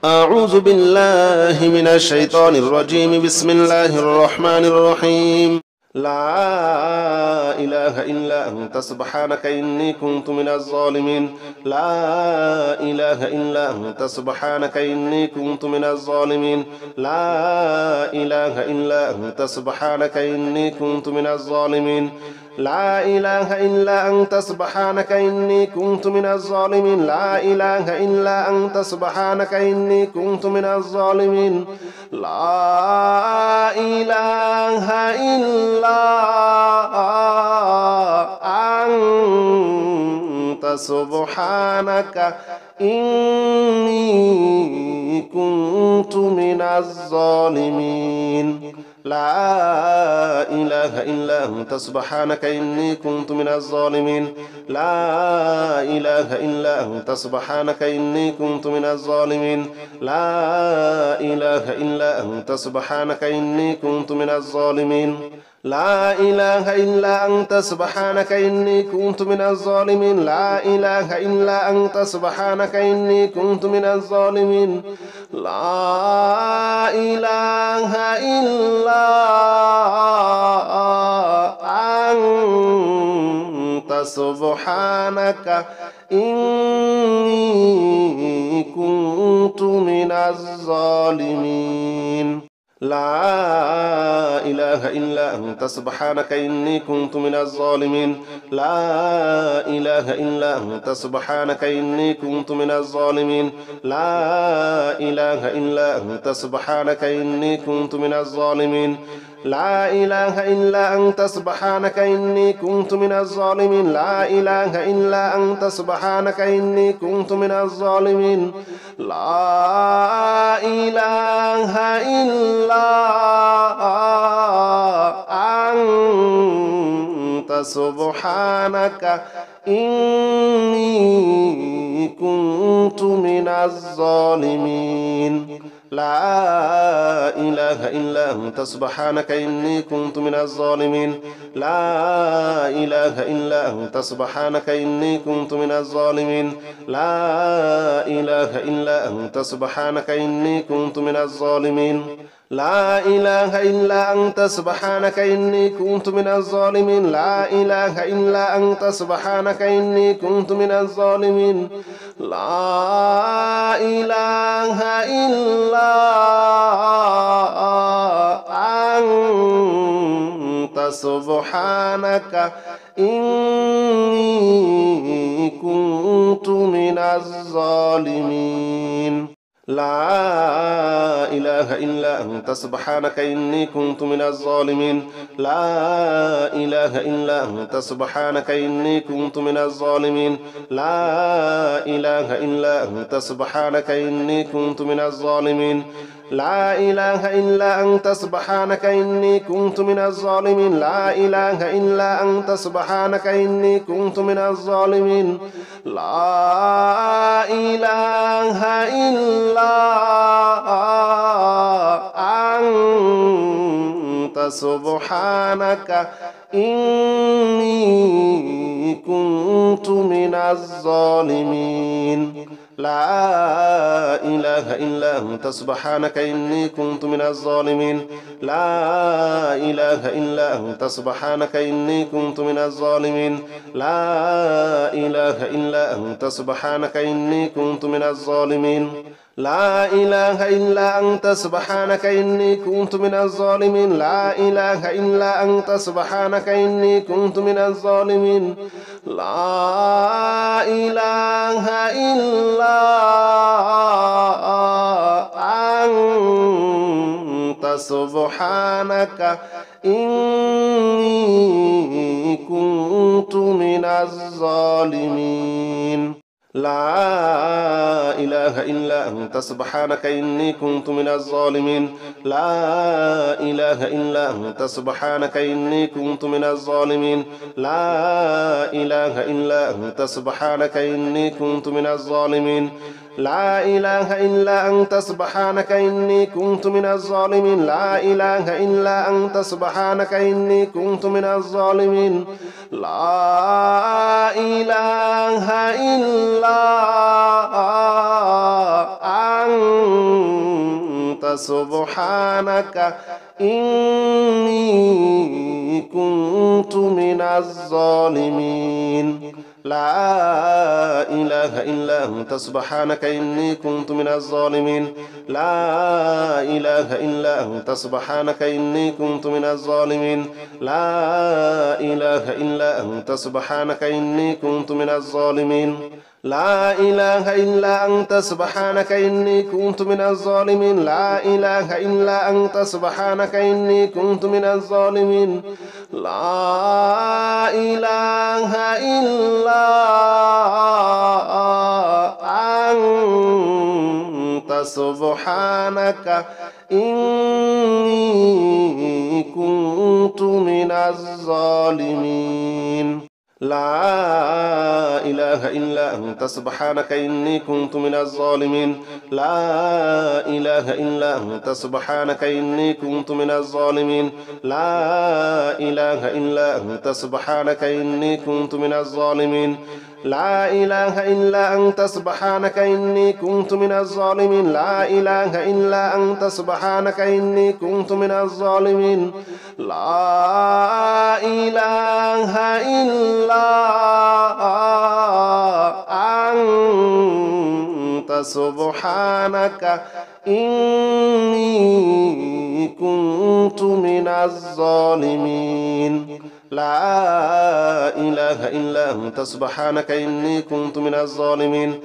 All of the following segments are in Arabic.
أعوذ بالله من الشيطان الرجيم. بسم الله الرحمن الرحيم. لا إله إلا أنت سبحانك إني كنت من الظالمين. لا إله إلا أنت سبحانك إني كنت من الظالمين. لا إله إلا أنت سبحانك إني كنت من الظالمين. لا إله إلا أنت سبحانك إني كنت من الظالمين. لا إله إلا أنت سبحانك إني كنت من الظالمين. لا إله إلا أنت سبحانك إني كنت من الظالمين. لا إله إلا أنت سبحانك إني كنت من الظالمين. لا إله إلا أنت سبحانك إني كنت من الظالمين. لا إله إلا أنت سبحانك إني كنت من الظالمين. لا إله إلا أنت سبحانك إني كنت من الظالمين. لا إله إلا أنت سبحانك إني كنت من الظالمين. لا إله إلا أنت سبحانك إني كنت من الظالمين. لا إله إلا أنت سبحانك إني كنت من الظالمين. لا إله إلا أنت سبحانك إني كنت من الظالمين. لا إله إلا أنت سبحانك إني كنت من الظالمين. لا إله إلا أنت سبحانك إني كنت من الظالمين. لا إله إلا أنت سبحانك إني كنت من الظالمين. لا إله إلا أنت سبحانك إني كنت من الظالمين. لا إله إلا أنت سبحانك إني كنت من الظالمين. لا إله إلا أنت سبحانك إني كنت من الظالمين. لا إله إلا أنت سبحانك إني كنت من الظالمين. لا إله إلا أنت سبحانك إني كنت من الظالمين. لا إله إلا أنت سبحانك إني كنت من الظالمين. لا إله إلا أنت سبحانك إني كنت من الظالمين. لا إله إلا أنت سبحانك إني كنت من الظالمين. لا إله إلا أنت سبحانك إني كنت من الظالمين. لا إله إلا أنت سبحانك إني كنت من الظالمين. لا إله إلا أنت سبحانك إني كنت من الظالمين. لا إله إلا أنت سبحانك إني كنت من الظالمين. لا إله إلا أنت سبحانك إني كنت من الظالمين. لا إله إلا أنت سبحانك إني كنت من الظالمين. لا إله إلا أنت سبحانك إني كنت من الظالمين. لا إله إلا أنت سبحانك إني كنت من الظالمين. لا إله إلا أنت سبحانك إني كنت من الظالمين. لا إله إلا أنت سبحانك إني كنت من الظالمين. لا إله إلا أنت سبحانك إني كنت من الظالمين. لا إله إلا أنت سبحانك إني كنت من الظالمين. لا إله إلا أنت سبحانك إني كنت من الظالمين. لا إله إلا أنت سبحانك إني كنت من الظالمين. لا إله إلا أنت سبحانك إني كنت من الظالمين. لا إله إلا أنت سبحانك إني كنت من الظالمين. لا إله إلا أنت سبحانك إني كنت من الظالمين لا إله إلا أنت سبحانك إني كنت من الظالمين لا إله إلا أنت سبحانك إني كنت من الظالمين لا إله إلا أنت سبحانك إني كنت من الظالمين لا إله إلا أنت سبحانك إني كنت من الظالمين لا إله إلا أنت سبحانك إني كنت من الظالمين لا إله إلا أنت سبحانك إني كنت من الظالمين لا إله إلا أنت سبحانك إني كنت من الظالمين لا إله إلا أنت سبحانك إني كنت من الظالمين لا إله إلا أنت سبحانك إني كنت من الظالمين لا إله إلا أنت سبحانك إني كنت من الظالمين لا إله إلا أنت سبحانك إني كنت من الظالمين لا إله إلا أنت سبحانك إني كنت من الظالمين لا إله إلا أنت سبحانك إني كنت من الظالمين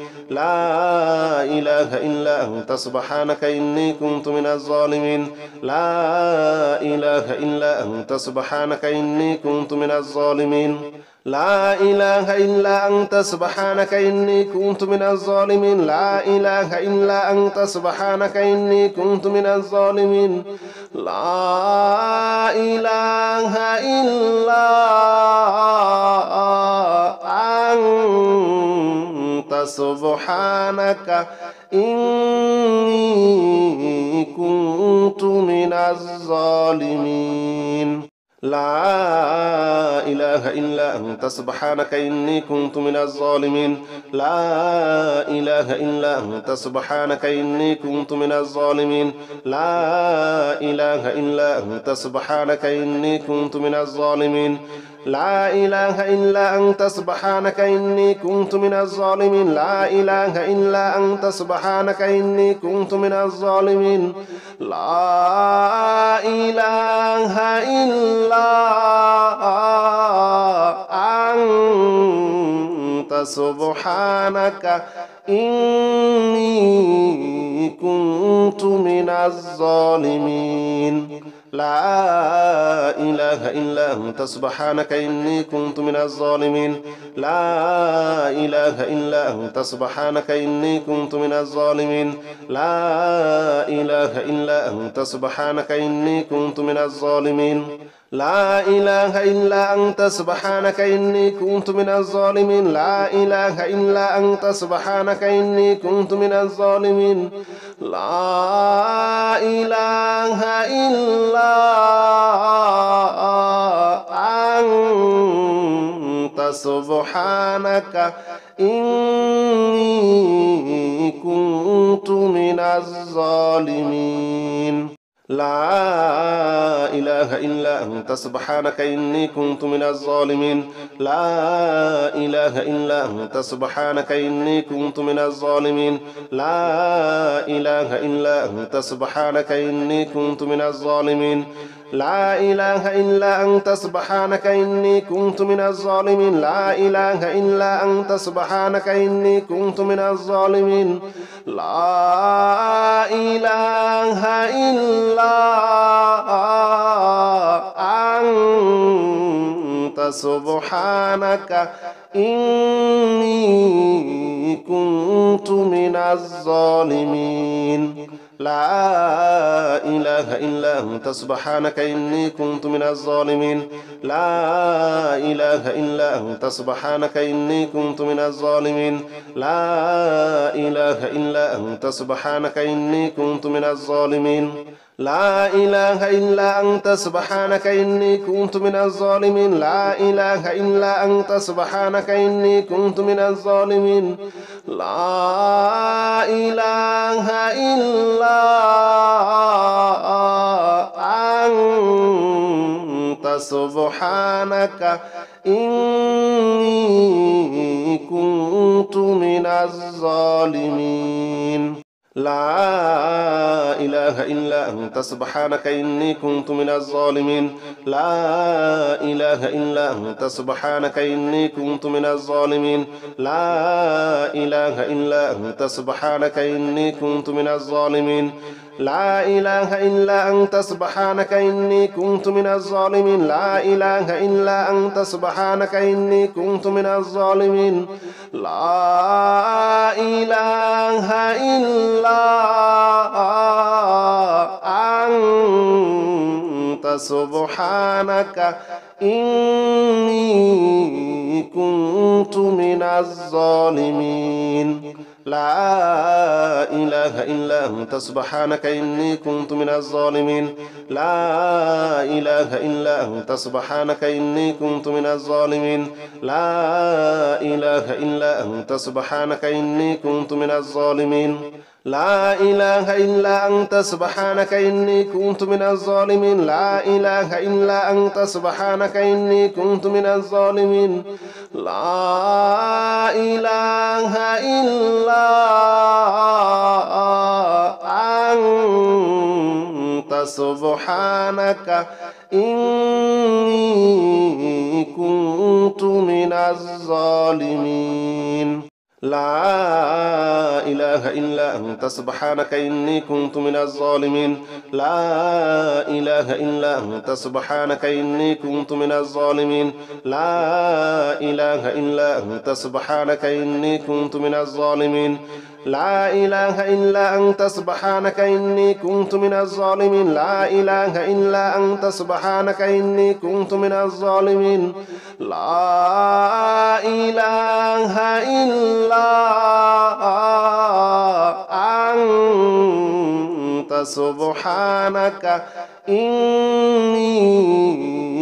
لا إله إلا أنت سبحانك إني كنت من الظالمين لا إله إلا أنت سبحانك إني كنت من الظالمين لا إله إلا أنت سبحانك إني كنت من الظالمين لا إله إلا أنت سبحانك إني كنت من الظالمين لا إله إلا أنت سبحانك إني كنت من الظالمين لا إله إلا أنت سبحانك إني كنت من الظالمين لا إله إلا أنت سبحانك إني كنت من الظالمين لا إله إلا أنت سبحانك إني كنت من الظالمين لا إله إلا أنت سبحانك إني كنت من الظالمين لا إله إلا أنت سبحانك إني كنت من الظالمين لا إله إلا أنت سبحانك إني كنت من الظالمين لا إله إلا أنت سبحانك إني كنت من الظالمين لا إله إلا أنت سبحانك إني كنت من الظالمين لا إله إلا أنت سبحانك إني كنت من الظالمين لا إله إلا أنت سبحانك إني كنت من الظالمين لا إله إلا أنت سبحانك إني كنت من الظالمين لا إله إلا أنت سبحانك إني كنت من الظالمين لا إله إلا أنت سبحانك إني كنت من الظالمين لا إله إلا أنت سبحانك إني كنت من الظالمين لا إله إلا أنت سبحانك إني كنت من الظالمين لا إله إلا أنت سبحانك إني كنت من الظالمين لا إله إلا أنت سبحانك إني كنت من الظالمين لا إله إلا أنت سبحانك إني كنت من الظالمين لا إله إلا أنت سبحانك إني كنت من الظالمين لا إله إلا أنت سبحانك إني كنت من الظالمين لا إله إلا أنت سبحانك إني كنت من الظالمين لا إله إلا أنت سبحانك إني كنت من الظالمين لا إله إلا أنت سبحانك إني كنت من الظالمين لا إله إلا أنت سبحانك إني كنت من الظالمين لا إله إلا أنت سبحانك إني كنت من الظالمين لا إله إلا أنت سبحانك إني كنت من الظالمين لا إله إلا أنت سبحانك إني كنت من الظالمين لا إله إلا أنت سبحانك إني كنت من الظالمين لا إله إلا أنت سبحانك إني كنت من الظالمين لا إله إلا أنت سبحانك إني كنت من الظالمين لا إله إلا أنت سبحانك إني كنت من الظالمين لا إله إلا أنت سبحانك إني كنت من الظالمين لا إله إلا أنت سبحانك إني كنت من الظالمين لا إله إلا أنت سبحانك إني كنت من الظالمين لا إله إلا أنت سبحانك إني كنت من الظالمين لا إله إلا أنت سبحانك إني كنت من الظالمين لا إله إلا أنت سبحانك إني كنت من الظالمين لا إله إلا أنت سبحانك إني كنت من الظالمين لا إله إلا أنت سبحانك إني كنت من الظالمين لا إله إلا أنت سبحانك إني كنت من الظالمين لا إله إلا أنت سبحانك إني كنت من الظالمين لا إله إلا أنت سبحانك إني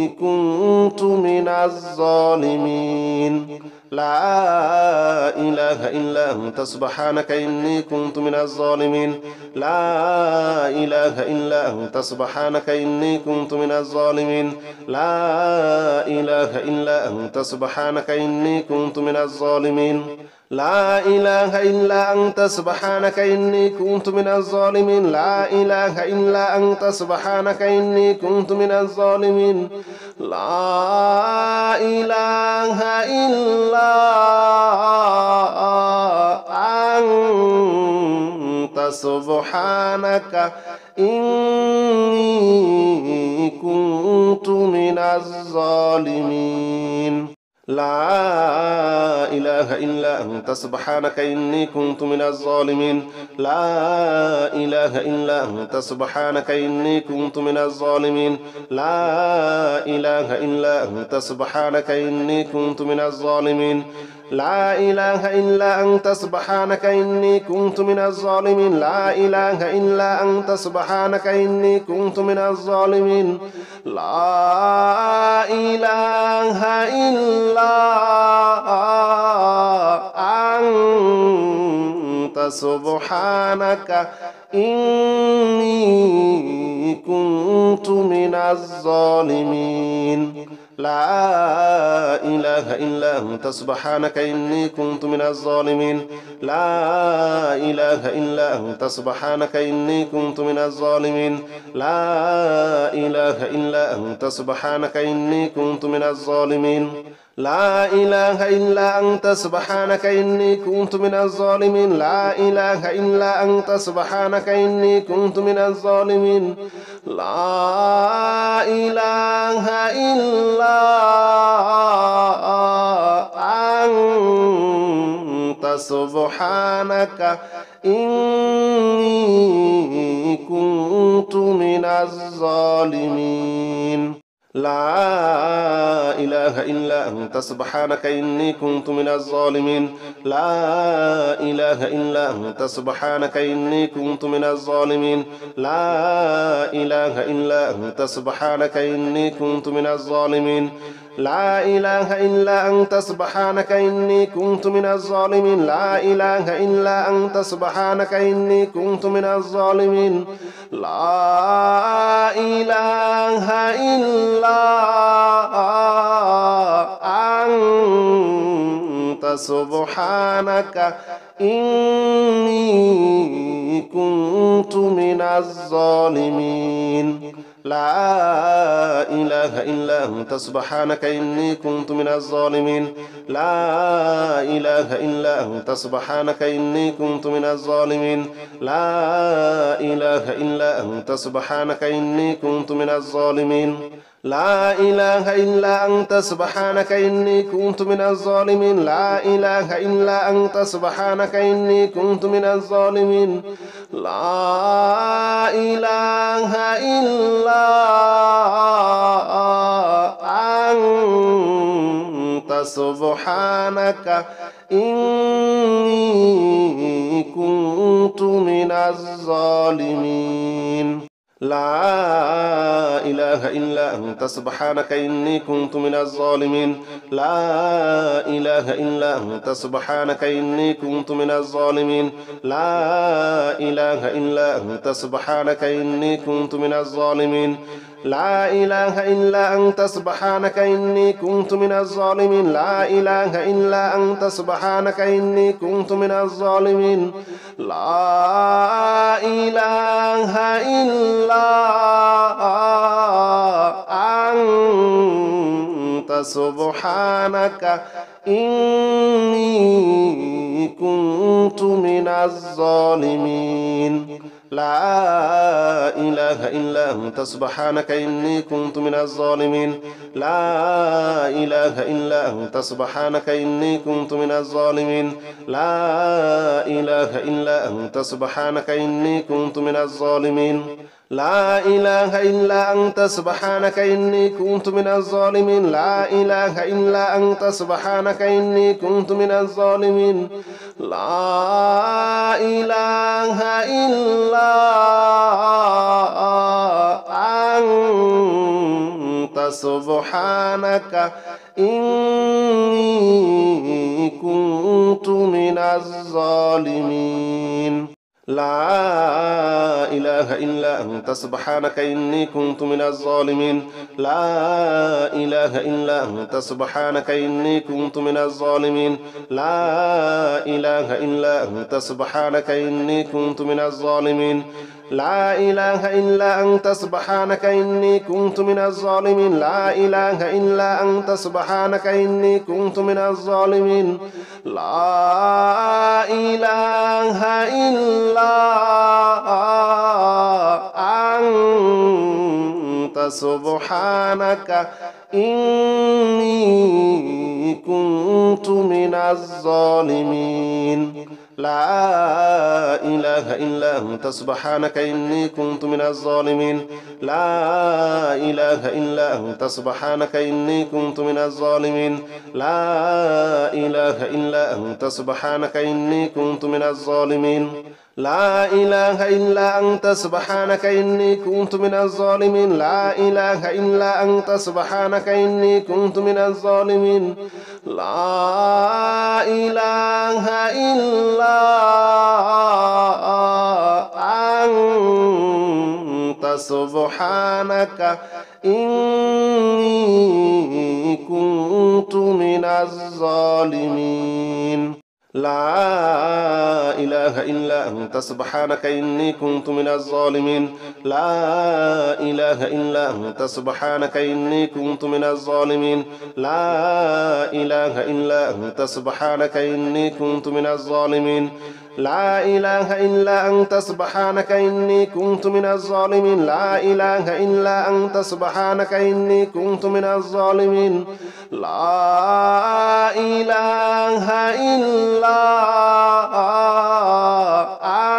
كنت من الظالمين لا إله إلا أنت سبحانك إني كنت من الظالمين لا إله إلا أنت سبحانك إني كنت من الظالمين لا إله إلا أنت سبحانك إني كنت من الظالمين لا إله إلا أنت سبحانك إني كنت من الظالمين لا إله إلا أنت سبحانك إني كنت من الظالمين لا إله إلا أنت سبحانك إني كنت من الظالمين لا إله إلا أنت سبحانك إني كنت من الظالمين لا إله إلا أنت سبحانك إني كنت من الظالمين لا إله إلا أنت سبحانك إني كنت من الظالمين لا إله إلا أنت سبحانك إني كنت من الظالمين لا إله إلا أنت سبحانك إني كنت من الظالمين لا إله إلا أنت سبحانك إني كنت من الظالمين لا إله إلا أنت سبحانك إني كنت من الظالمين لا إله إلا أنت سبحانك إني كنت من الظالمين لا إله إلا أنت سبحانك إني كنت من الظالمين لا إله إلا أنت سبحانك إني كنت من الظالمين لا إله إلا أنت سبحانك إني كنت من الظالمين لا إله إلا أنت سبحانك إني كنت من الظالمين لا إله إلا أنت أنت سبحانك إني كنت من الظالمين لا إله إلا أنت سبحانك إني كنت من الظالمين لا إله إلا أنت سبحانك إني كنت من الظالمين لا إله إلا أنت سبحانك إني كنت من الظالمين لا إله إلا أنت سبحانك إني كنت من الظالمين لا إله إلا أنت سبحانك إني كنت من الظالمين لا إله إلا أنت سبحانك إني كنت من الظالمين لا إله إلا أنت سبحانك إني كنت من الظالمين لا إله إلا أنت سبحانك إني كنت من الظالمين لا إله إلا أنت سبحانك إني كنت من الظالمين لا إله إلا أنت سبحانك إني كنت من الظالمين لا إله إلا أنت سبحانك إني كنت من الظالمين لا إله إلا أنت سبحانك إني كنت من الظالمين لا إله إلا أنت سبحانك إني كنت من الظالمين لا إله إلا أنت سبحانك إني كنت من الظالمين لا إله إلا أنت سبحانك إني كنت من الظالمين لا إله إلا أنت سبحانك إني كنت من الظالمين لا إله إلا أنت سبحانك إني كنت من الظالمين لا إله إلا أنت سبحانك إني كنت من الظالمين لا إله إلا أنت سبحانك إني كنت من الظالمين لا إله إلا أنت سبحانك إني كنت من الظالمين لا إله إلا أنت سبحانك إني كنت من الظالمين لا إله إلا أنت سبحانك إني كنت من الظالمين لا إله إلا أنت سبحانك إني كنت من الظالمين لا إله إلا أنت سبحانك إني كنت من الظالمين لا إله إلا أنت سبحانك إني كنت من الظالمين لا إله إلا أنت سبحانك إني كنت من الظالمين لا إله إلا أنت سبحانك إني كنت من الظالمين لا إله إلا أنت سبحانك إني كنت من الظالمين لا إله إلا أنت سبحانك إني كنت من الظالمين لا إله إلا أنت سبحانك إني كنت من الظالمين لا إله إلا أنت سبحانك إني كنت من الظالمين لا إله إلا أنت سبحانك إني كنت من الظالمين لا إله إلا أنت سبحانك إني كنت من الظالمين لا إله إلا أنت سبحانك إني كنت من الظالمين لا إله إلا أنت سبحانك إني كنت من الظالمين لا إله إلا أنت سبحانك إني كنت من الظالمين لا إله إلا أنت سبحانك إني كنت من الظالمين لا إله إلا أنت سبحانك إني كنت من الظالمين لا إله إلا أنت سبحانك إني كنت من الظالمين لا إله إلا أنت سبحانك إني كنت من الظالمين لا إله إلا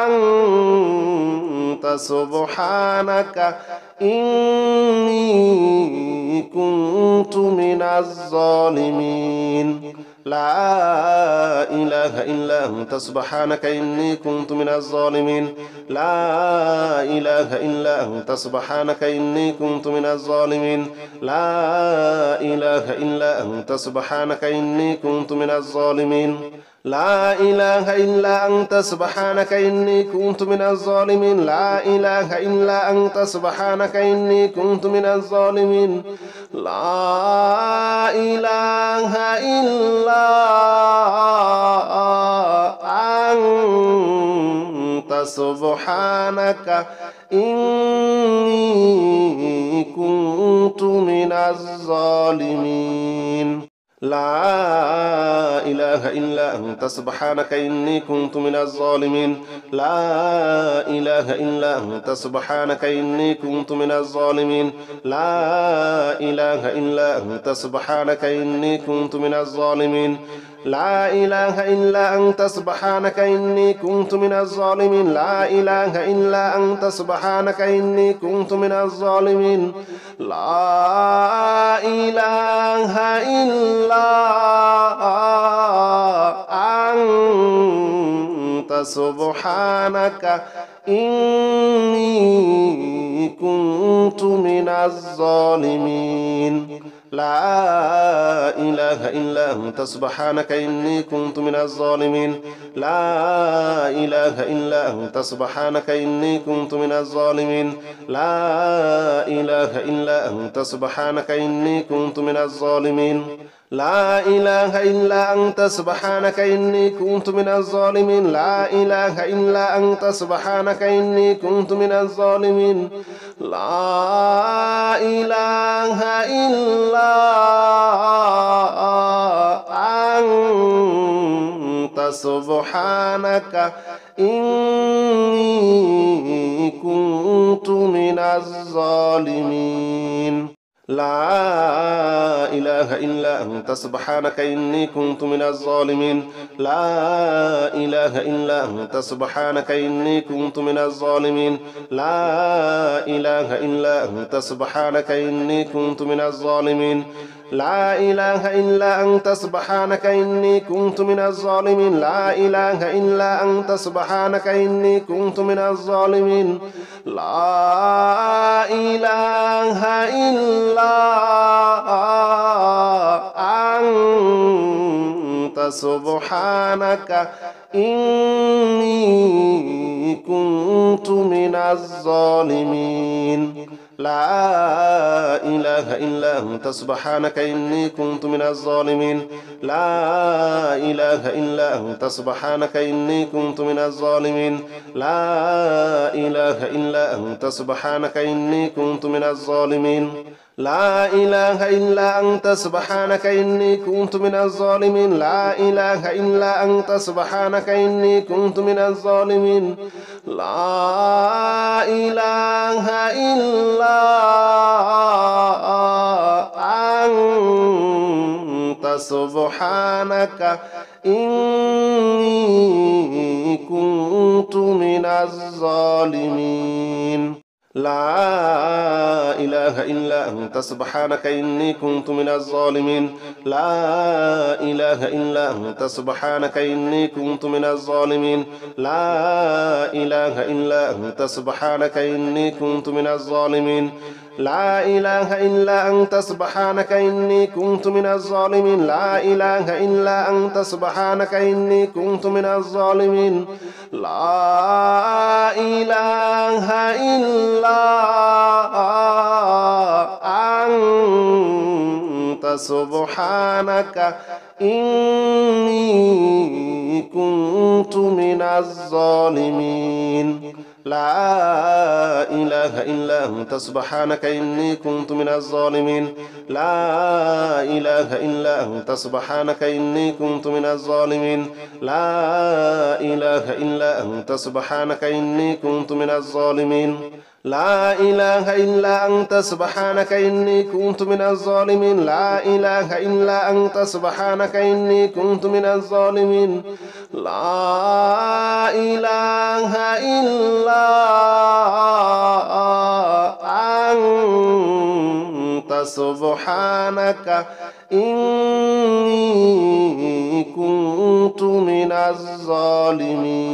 أنت أنت سبحانك إني كنت من الظالمين لا إله إلا أنت سبحانك إني كنت من الظالمين لا إله إلا أنت سبحانك إني كنت من الظالمين لا إله إلا أنت سبحانك إني كنت من الظالمين لا إله إلا أنت سبحانك إني كنت من الظالمين لا إله إلا أنت سبحانك إني كنت من الظالمين لا إله إلا أنت سبحانك إني كنت من الظالمين لا إله إلا أنت سبحانك إني كنت من الظالمين لا إله إلا أنت سبحانك إني كنت من الظالمين لا إله إلا أنت سبحانك إني كنت من الظالمين لا إله إلا أنت سبحانك إني كنت من الظالمين لا إله إلا أنت سبحانك إني كنت من الظالمين لا إله إلا أنت سبحانك إني كنت من الظالمين لا إله إلا أنت سبحانك إني كنت من الظالمين لا إله إلا أنت سبحانك إني كنت من الظالمين لا إله إلا أنت سبحانك إني كنت من الظالمين لا إله إلا أنت سبحانك إني كنت من الظالمين لا إله إلا أنت سبحانك إني كنت من الظالمين لا إله إلا أنت سبحانك إني كنت من الظالمين لا إله إلا أنت سبحانك إني كنت من الظالمين لا إله إلا أنت سبحانك إني كنت من الظالمين لا إله إلا أنت سبحانك إني كنت من الظالمين لا إله إلا أنت سبحانك إني كنت من الظالمين لا إله إلا أنت سبحانك إني كنت من الظالمين لا إله إلا أنت سبحانك إني كنت من الظالمين لا إله إلا أنت سبحانك إني كنت من الظالمين لا إله إلا أنت سبحانك إني كنت من الظالمين لا إله إلا أنت سبحانك إني كنت من الظالمين لا إله إلا أنت سبحانك إني كنت من الظالمين لا إله إلا أنت سبحانك إني كنت من الظالمين لا إله إلا أنت سبحانك إني كنت من الظالمين لا إله إلا أنت سبحانك إني كنت من الظالمين لا إله إلا أنت سبحانك إني كنت من الظالمين لا إله إلا أنت سبحانك إني كنت من الظالمين لا إله إلا أنت سبحانك إني كنت من الظالمين لا إله إلا أنت سبحانك إني كنت من الظالمين لا إله إلا أنت سبحانك إني كنت من الظالمين لا إله إلا أنت سبحانك إني كنت من الظالمين لا إله إلا أنت سبحانك إني كنت من الظالمين لا إله إلا أنت سبحانك إني كنت من الظالمين لا إله إلا أنت سبحانك إني كنت من الظالمين لا إله إلا أنت سبحانك إني كنت من الظالمين لا إله إلا سبحانك إني كنت من الظالمين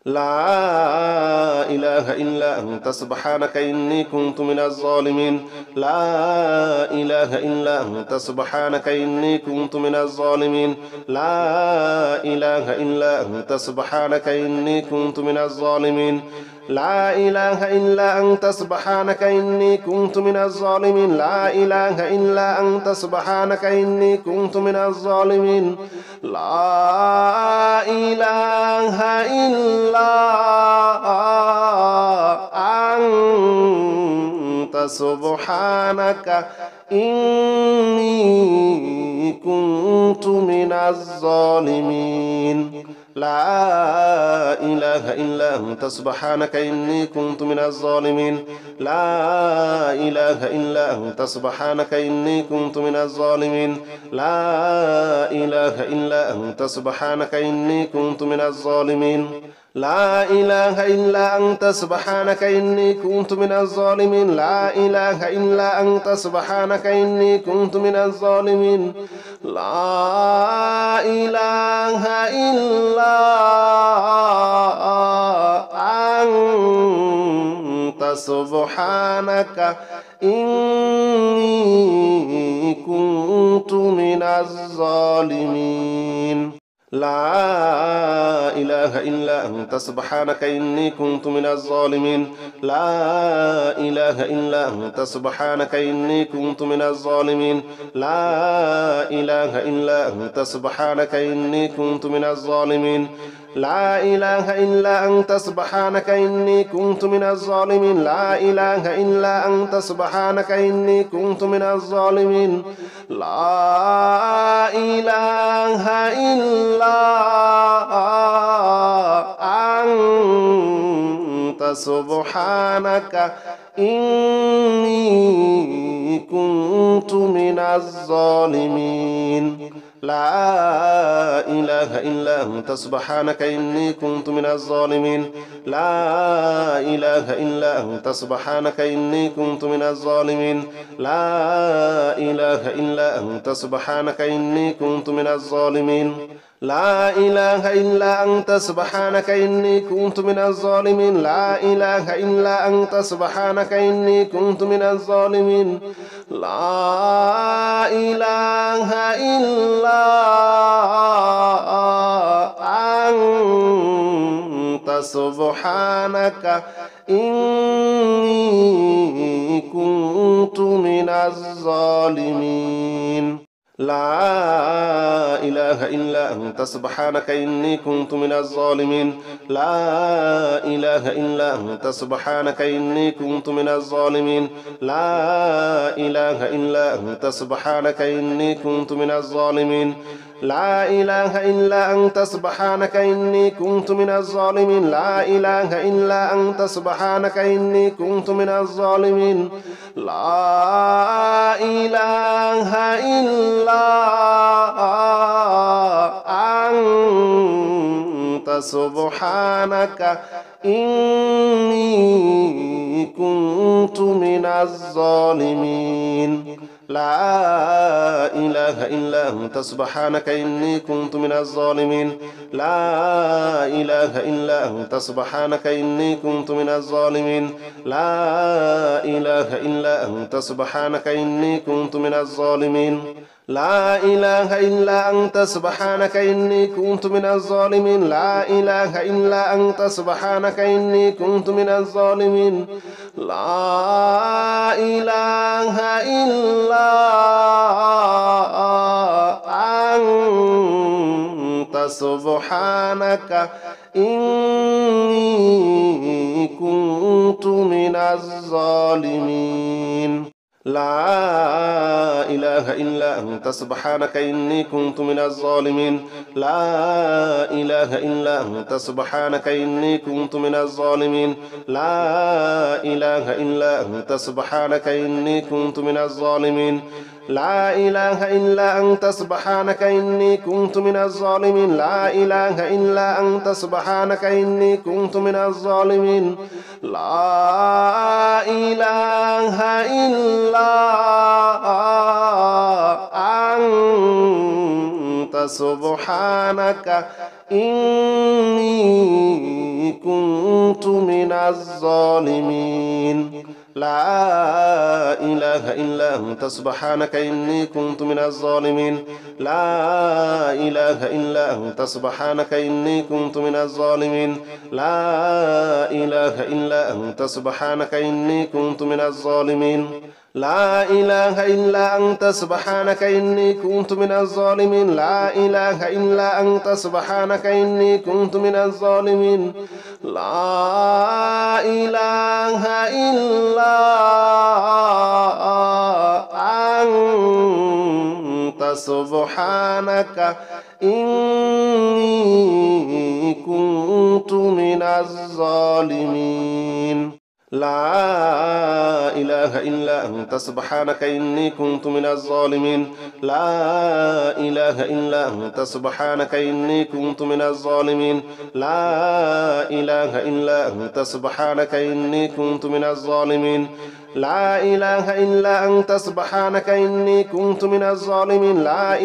لا إله إلا أنت سبحانك إني كنت من الظالمين لا إله إلا أنت سبحانك إني كنت من الظالمين لا إله إلا أنت سبحانك إني كنت من الظالمين لا إله إلا أنت سبحانك إني كنت من الظالمين لا إله إلا أنت سبحانك إني كنت من الظالمين لا إله إلا أنت سبحانك إني كنت من الظالمين لا إله إلا أنت سبحانك إني كنت من الظالمين لا إله إلا أنت سبحانك إني كنت من الظالمين لا إله إلا أنت سبحانك إني كنت من الظالمين لا إله إلا أنت سبحانك إني كنت من الظالمين لا إله إلا أنت سبحانك إني كنت من الظالمين لا إله إلا أنت سبحانك إني كنت من الظالمين لا إله إلا أنت سبحانك إني كنت من الظالمين لا إله إلا أنت سبحانك إني كنت من الظالمين لا إله إلا أنت سبحانك إني كنت من الظالمين لا إله إلا أنت سبحانك إني كنت من الظالمين لا إله إلا أنت سبحانك إني كنت من الظالمين لا إله إلا أنت سبحانك إني كنت من الظالمين لا إله إلا أنت سبحانك إني كنت من الظالمين لا إله إلا أنت سبحانك إني كنت من الظالمين لا إله إلا أنت سبحانك إني كنت من الظالمين لا إله إلا أنت سبحانك إني كنت من الظالمين لا إله إلا أنت سبحانك إني كنت من الظالمين لا إله إلا أنت سبحانك إني كنت من الظالمين لا إله إلا أنت سبحانك إني كنت من الظالمين لا إله إلا أنت سبحانك إني كنت من الظالمين لا إله إلا أنت سبحانك إني كنت من الظالمين لا إله إلا أنت سبحانك إني كنت من الظالمين لا إله إلا أنت سبحانك إني كنت من الظالمين لا إله إلا أنت سبحانك إني كنت من الظالمين لا إله إلا أنت سبحانك إني كنت من الظالمين لا إله إلا أنت سبحانك إني كنت من الظالمين لا إله إلا أنت سبحانك إني كنت من الظالمين لا إله إلا أنت سبحانك إني كنت من الظالمين لا إله إلا أنت سبحانك إني كنت من الظالمين لا إله إلا أنت سبحانك إني كنت من الظالمين لا إله إلا أنت سبحانك إني كنت من الظالمين لا إله إلا أنت سبحانك إني كنت من الظالمين لا إله إلا أنت سبحانك إني كنت من الظالمين لا إله إلا أنت سبحانك إني كنت من الظالمين لا إله إلا أنت سبحانك إني كنت من الظالمين لا إله إلا أنت سبحانك إني كنت من الظالمين لا إله إلا أنت سبحانك إني كنت من الظالمين لا إله إلا أنت سبحانك إني كنت من الظالمين لا إله إلا أنت سبحانك إني كنت من الظالمين لا إله إلا أنت سبحانك إني كنت من الظالمين لا إله إلا أنت سبحانك إني كنت من الظالمين لا إله إلا أنت سبحانك إني كنت من الظالمين لا إله إلا أنت سبحانك إني كنت من الظالمين لا إله إلا أنت سبحانك إني كنت من الظالمين لا إله إلا أنت سبحانك إني كنت من الظالمين لا إله إلا أنت سبحانك إني كنت من الظالمين لا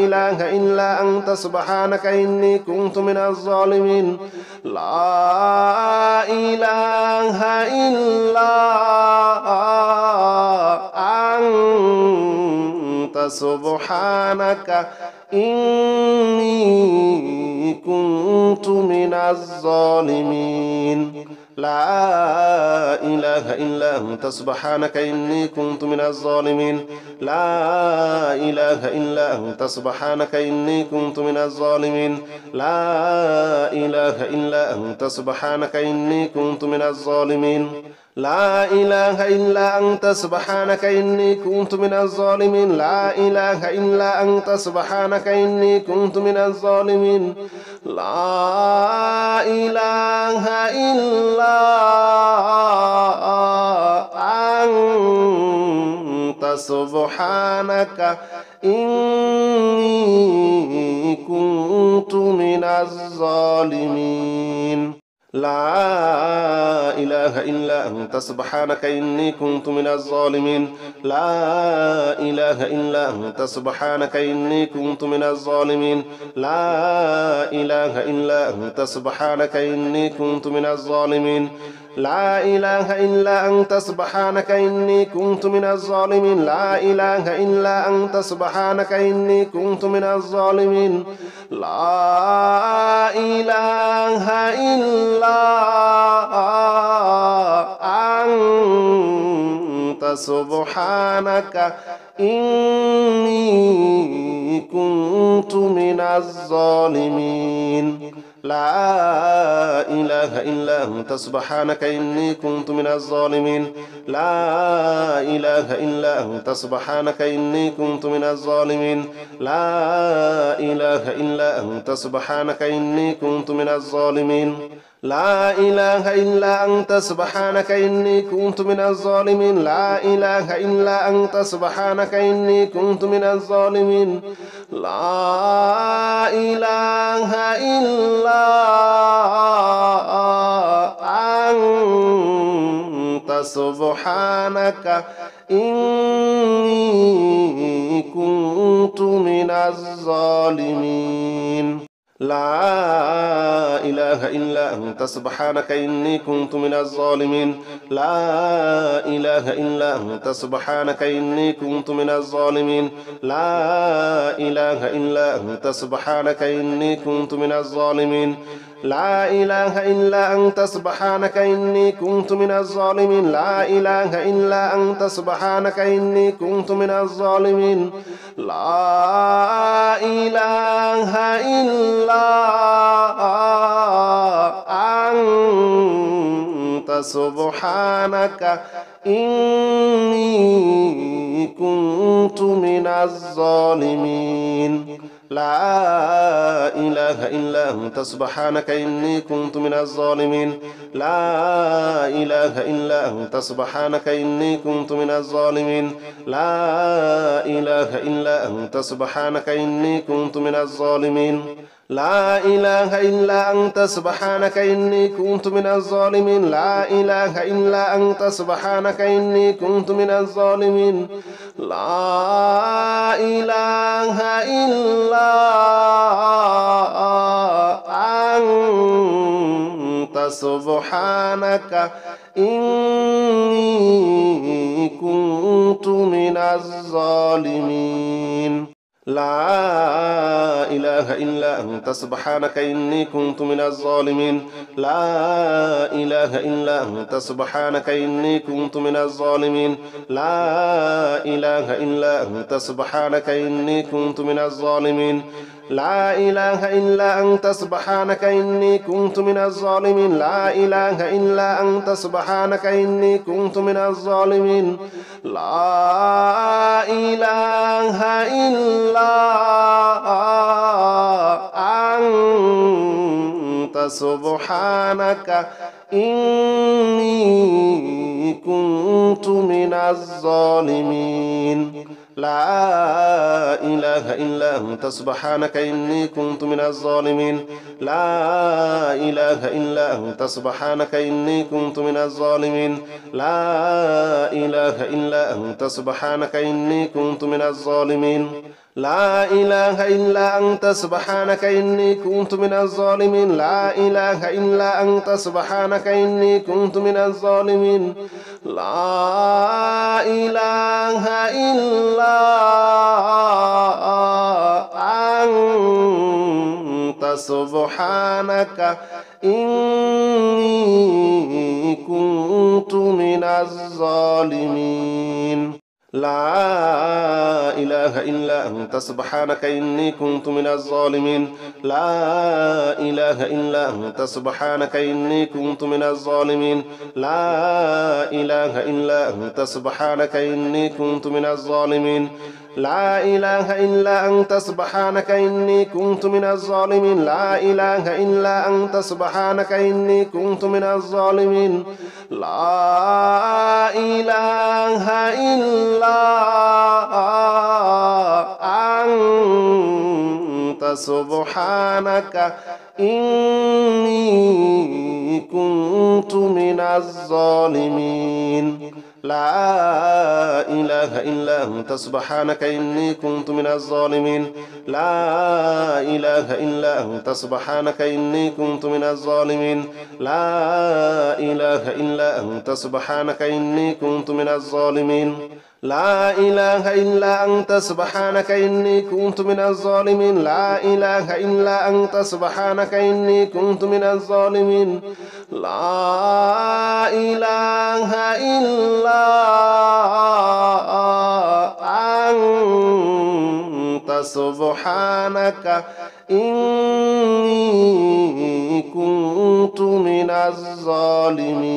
إله إلا أنت سبحانك إني كنت من الظالمين لا إله إلا أنت سبحانك إني كنت من الظالمين لا إله إلا أنت سبحانك إني كنت من الظالمين لا إله إلا أنت سبحانك إني كنت من الظالمين لا إله إلا أنت سبحانك إني كنت من الظالمين لا إله إلا أنت سبحانك إني كنت من الظالمين لا إله إلا أنت سبحانك إني كنت من الظالمين لا إله إلا أنت سبحانك إني كنت من الظالمين لا إله إلا أنت سبحانك إني كنت من الظالمين لا إله إلا أنت سبحانك إني كنت من الظالمين لا إله إلا أنت سبحانك إني كنت من الظالمين لا إله إلا أنت سبحانك إني كنت من الظالمين لا إله إلا أنت سبحانك إني كنت من الظالمين لا إله إلا أنت سبحانك إني كنت من الظالمين لا إله إلا أنت سبحانك إني كنت من الظالمين لا إله إلا أنت سبحانك إني كنت من الظالمين لا إله إلا أنت سبحانك إني كنت من الظالمين لا إله إلا أنت سبحانك إني كنت من الظالمين لا إله إلا أنت سبحانك إني كنت من الظالمين لا إله إلا أنت سبحانك إني كنت من الظالمين لا إله إلا أنت سبحانك إني كنت من الظالمين لا إله إلا أنت سبحانك إني كنت من الظالمين لا إله إلا أنت سبحانك إني كنت من الظالمين لا إله إلا أنت سبحانك إني كنت من الظالمين لا إله إلا أنت سبحانك إني كنت من الظالمين لا إله إلا أنت سبحانك إني كنت من الظالمين لا إله إلا أنت سبحانك إني كنت من الظالمين لا إله إلا أنت سبحانك إني كنت من الظالمين لا إله إلا أنت سبحانك إني كنت من الظالمين لا إله إلا أنت سبحانك إني كنت من الظالمين لا إله إلا أنت سبحانك إني كنت من الظالمين لا إله إلا أنت سبحانك إني كنت من الظالمين لا إله إلا أنت سبحانك إني كنت من الظالمين لا إله إلا أنت سبحانك إني كنت من الظالمين لا إله إلا أنت سبحانك إني كنت من الظالمين لا إله إلا أنت سبحانك إني كنت من الظالمين لا إله إلا أنت سبحانك إني كنت من الظالمين لا إله إلا أنت سبحانك إني كنت من الظالمين لا إله إلا أنت سبحانك إني كنت من الظالمين لا إله إلا أنت سبحانك إني كنت من الظالمين لا إله إلا أنت سبحانك إني كنت من الظالمين لا إله إلا أنت سبحانك إني كنت من الظالمين لا إله إلا أنت سبحانك إني كنت من الظالمين لا إله إلا أنت سبحانك إني كنت من الظالمين لا إله إلا أنت سبحانك إني كنت من الظالمين لا إله إلا أنت سبحانك إني كنت من الظالمين لا إله إلا أنت سبحانك إني كنت من الظالمين لا إله إلا أنت سبحانك إني كنت من الظالمين لا إله إلا أنت سبحانك إني كنت من الظالمين لا إله إلا أنت سبحانك إني كنت من الظالمين لا إله إلا أنت سبحانك إني كنت من الظالمين لا إله إلا أنت سبحانك إني كنت من الظالمين لا إله إلا أنت سبحانك إني كنت من الظالمين لا إله إلا أنت سبحانك إني كنت من الظالمين لا إله إلا أنت سبحانك إني كنت من الظالمين لا إله إلا أنت سبحانك إني كنت من الظالمين.